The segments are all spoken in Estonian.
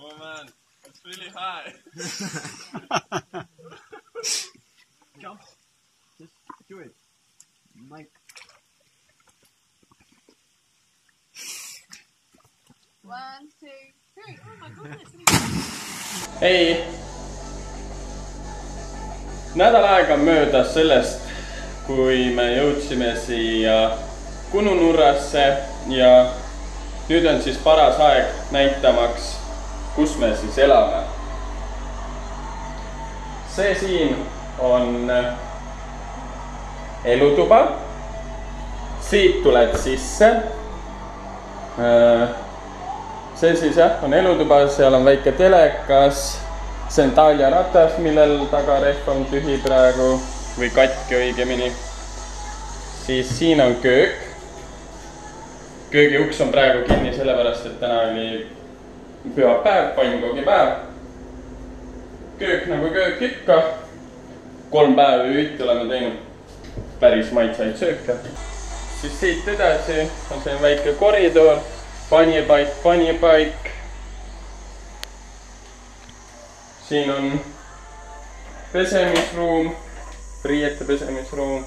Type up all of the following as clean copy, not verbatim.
Oh man, it's really high. Jump. Just do it. Mike. 1, 2, 3. Oh my goodness. Hei! Nädal aega möödas sellest, kui me jõudsime siia Kununurrasse ja nüüd on siis paras aeg näitamaks, kus me siis elame. See siin on elutuba. Siit tuled sisse. See siis jah, on elutuba, seal on väike telekas. See on taljaratas, millel tagarehv on tühi praegu või katki õigemini. Siis siin on köök. Köögi uks on praegu kinni sellepärast, et täna oli pühapäev, pannkoogipäev. Köök nagu köök ikka. 3 päeva ühti oleme teinud päris maitsaid sööke. Siis siit edasi on see väike koridor, panipaik. Siin on pesemisruum, riiete pesemisruum.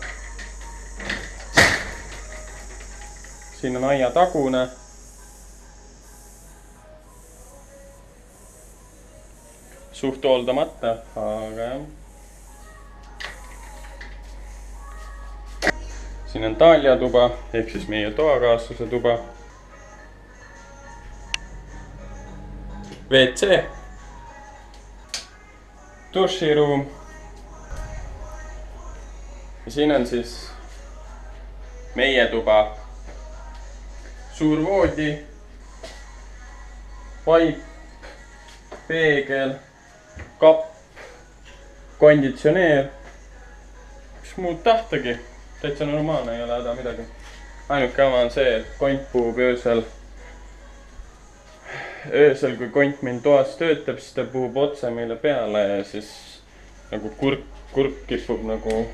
Siin on aia tagune. Suht hooldamata, aga jah. Siin on taljatuba, ehk siis meie toakaaslase tuba. WC. Duširuum. Ja siin on siis meie tuba. Suur voodi, vaip, peegel, kapp, konditsioneer. Mis muud tahtagi? Täitsa normaalne, ei ole häda midagi. Ainuke ama on see, et kont puhub öösel. Öösel, kui kont meil toas töötab, siis ta puhub otse meile peale ja siis nagu kurk kipub nagu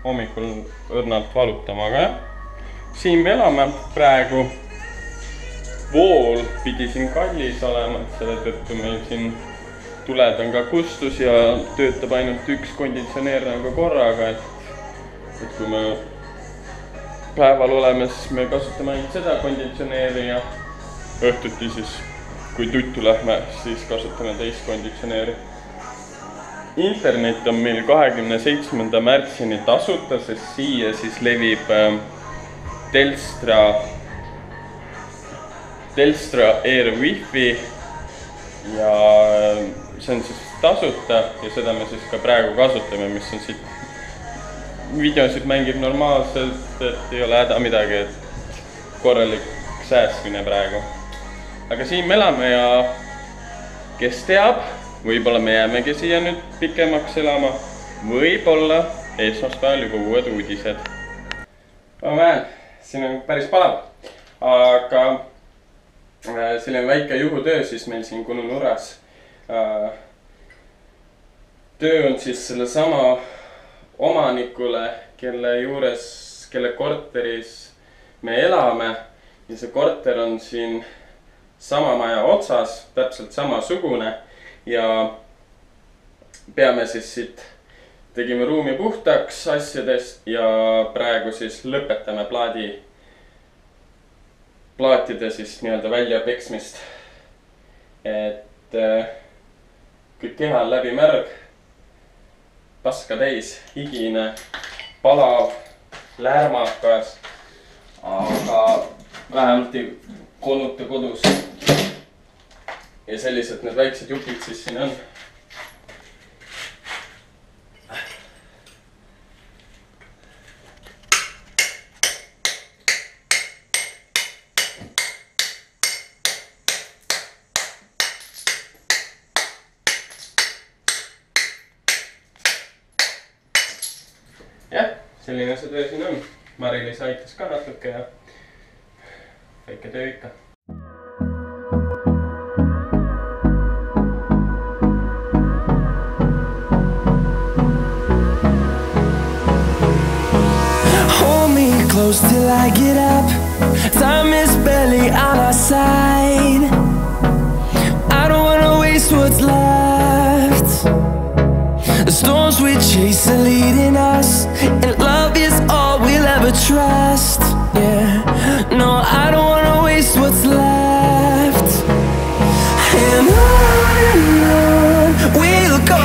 hommikul õrnalt valutama, aga jah. Siin me elame praegu. Vool pidi siin kallis olema, et selle tõttu meil siin tuled on ka kustus ja töötab ainult üks konditsioneer nagu korraga, et kui me päeval oleme, siis me kasutame ainult seda konditsioneeri ja õhtuti siis, kui tuttu lähme, siis kasutame teist konditsioneeri. Internet on meil 27. märtsini tasuta, sest siia siis levib Telstra Air Wi-Fi ja see on siis tasuta ja seda me siis ka praegu kasutame, mis on siit videosid mängib normaalselt, et ei ole häda midagi, et korralik säästmine praegu. Aga siin me elame ja kes teab, võib-olla me jäämegi siia nüüd pikemaks elama, võib-olla esmaspäeval juba uued uudised. Siin on päris palav, aga selline väike juhutöö siis meil siin Kununurras. Töö on siis selle sama omanikule, kelle korteris me elame ja see korter on siin sama maja otsas, täpselt samasugune ja peame siis siit tegime ruumi puhtaks asjadest ja praegu siis lõpetame plaatide siis nii-öelda välja peksmist, et kõik keha on läbi märg, paska täis, higine, palav, lärmakas, aga vähemalt ei konuta kodus. Ja sellised need väiksed jupid siis siin on. Jah, selline see töö siin on. Mari-Liis aitas ka natuke ja väike töö ikka. Hold me close till I get up. Time is barely on our side. I don't wanna waste what's left. The storms we chase are leading us, and love is all we'll ever trust. Yeah, no, I don't wanna waste what's left. And on we'll go.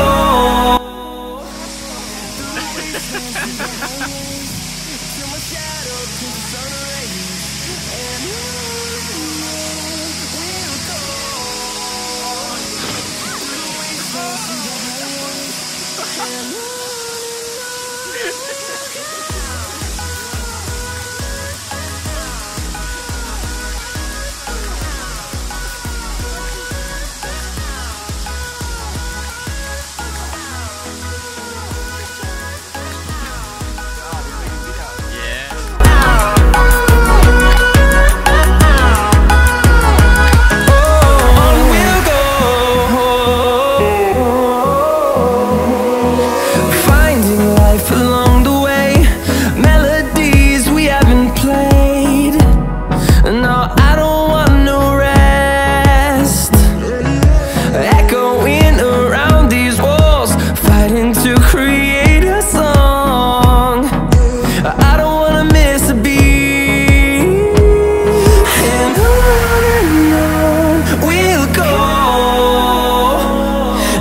Till my shadow turns to sun rays. And on we'll go.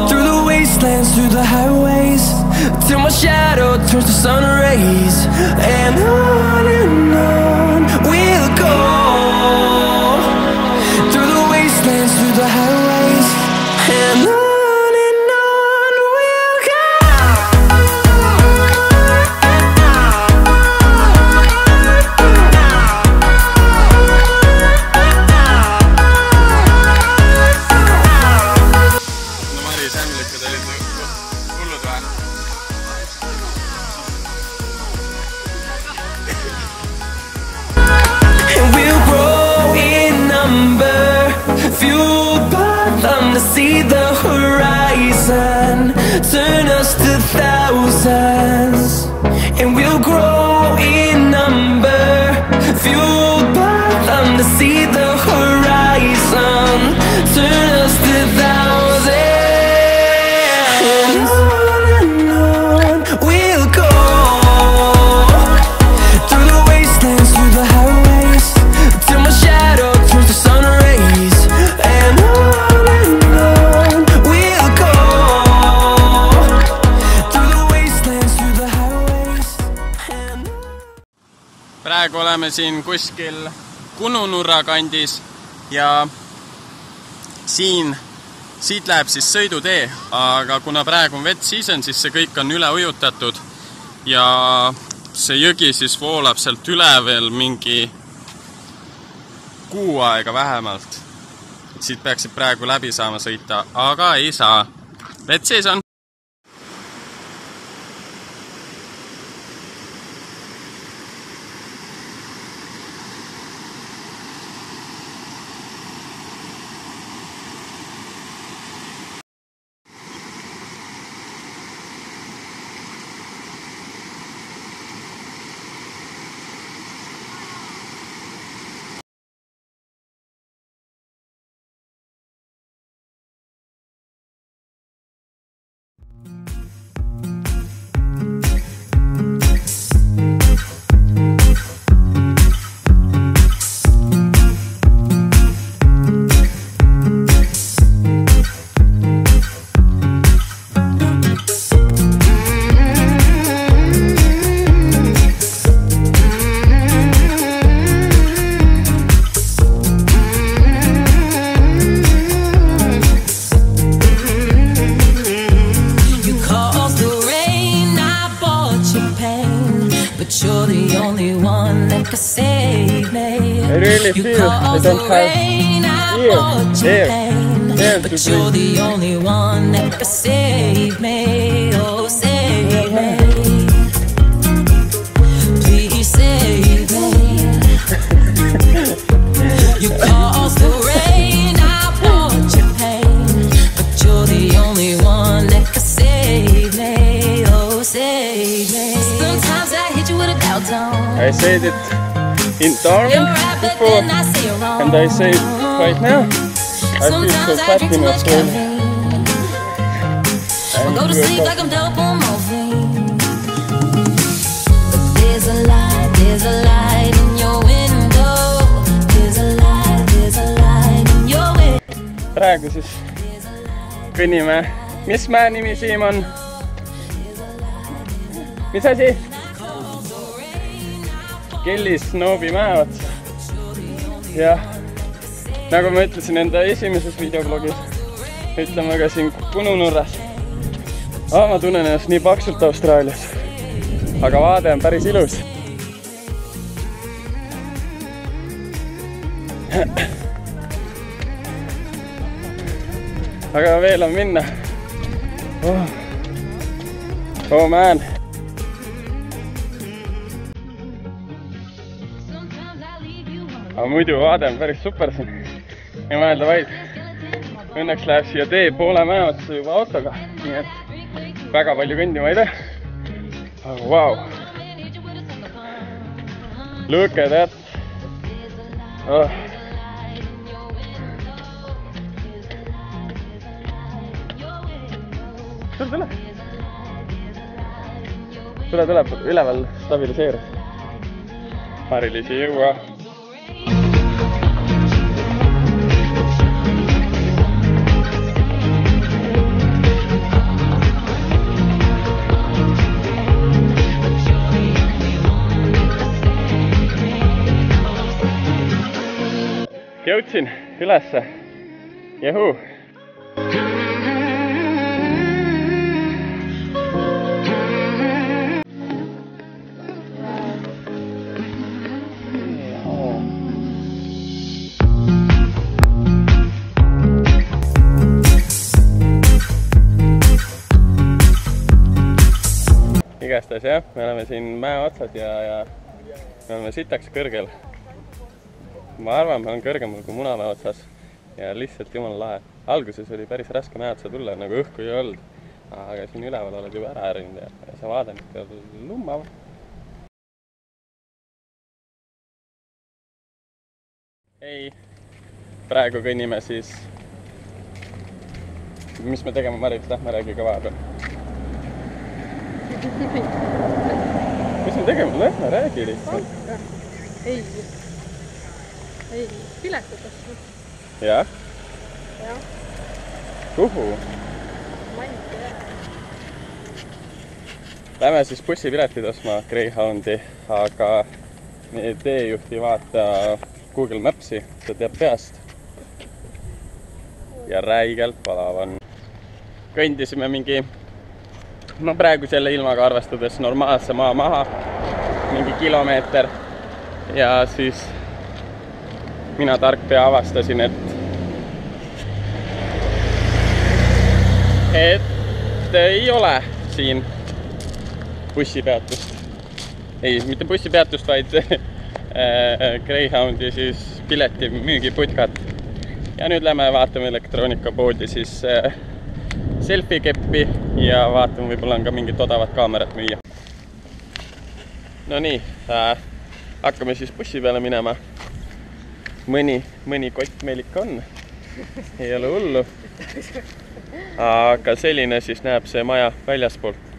Through the wastelands, through the highways. And on shadow turns to sun rays, and on we'll go. Through the wastelands, through the highways, and on we'll go. no Maris ämblikud olid hullud või? Fueled by them to see the horizon, turn us to thousands, and we'll grow in number. Fueled by them to see the horizon, turn us to thousands, and on we'll go. Through the wastelands, through the highways, till my shadow turns to sun rays. Praegu oleme siin kuskil Kununurra kandis ja siit läheb siis sõidutee, aga kuna praegu on wet season, siis see kõik on üle ujutatud ja see jõgi siis voolab sealt üle veel mingi kuu aega vähemalt. Siit peaksid praegu läbi saama sõita, aga ei saa. Wet season! You're the only one that can save me. I really feel I don't have air but you're the only one that can save me. Oh, save me. Please save me. You cause the rain, I want your pain, but you're the only one that can save me. Oh, save me. Sometimes I hit you with a doubt zone. I said it in Darwin before, and I say it right now. I feel so happy in my soul. I'll go to sleep like I'm dope on morphine. There's a light in your window. There's a light in your window. Praegu siis kõnnime. Mis mäe nimi Siim on? Mis asi? Kellis Snoobi mäe ots. Ja nagu ma ütlesin enda esimeses videoblogis, ütleme ka siin Kununurras. Ma tunnen ennast nii paksult Austraalias, aga vaade on päris ilus. Aga veel on minna. Oh man. Aga muidu vaade on päris super siin. Ei mõelda vaid. Õnneks läheb siia tee poole mäe otsa juba autoga. Nii et väga palju kõndima ei tee. Aga wow. Look at that. Tuleb üleval stabiliseerida. Mari-Liis ei jõua. Jõudsin ülesse. Juhuu! Igastahes jah, me oleme siin mäe otsad ja me oleme sitaks kõrgel. Ma arvan, ma olen kõrgemal kui Munamäe otsas ja lihtsalt jumala lahe. Alguses oli päris raske mäe otsa tulla, nagu õhku ei olnud. Aga siin üleval oled juba ära ärinud ja see vaade on ikka lummav. Ei, praegu kõnnime siis... Mis me tegema, Marit, lähme räägi ka vahepeal. Mis me tegema? Lähme räägi lihtsalt. Ei, piletitesse. Jah? Jah. Kuhu? Ma ei tea. Lähme siis bussipiletid ostma Greyhoundi, aga meie teejuht ei vaata Google Mapsi, ta teab peast. Ja räigelt palav on. Kõndisime mingi, no praegu selle ilmaga arvestades normaalse maa maha, mingi kilomeeter ja siis mina tark pea avastasin, et ei ole siin bussipeatust. Ei, mitte bussipeatust, vaid Greyhoundi siis pileti müügiputkat. Ja nüüd lähme vaatame elektroonikapoodi siis selfie-keppi ja vaatame, võib-olla on ka mingit odavat kaamerat müüa. No nii, hakkame siis bussi peale minema. Mõni kott meil ikka on. Ei ole hullu. Aga selline siis näeb see maja väljaspoolt.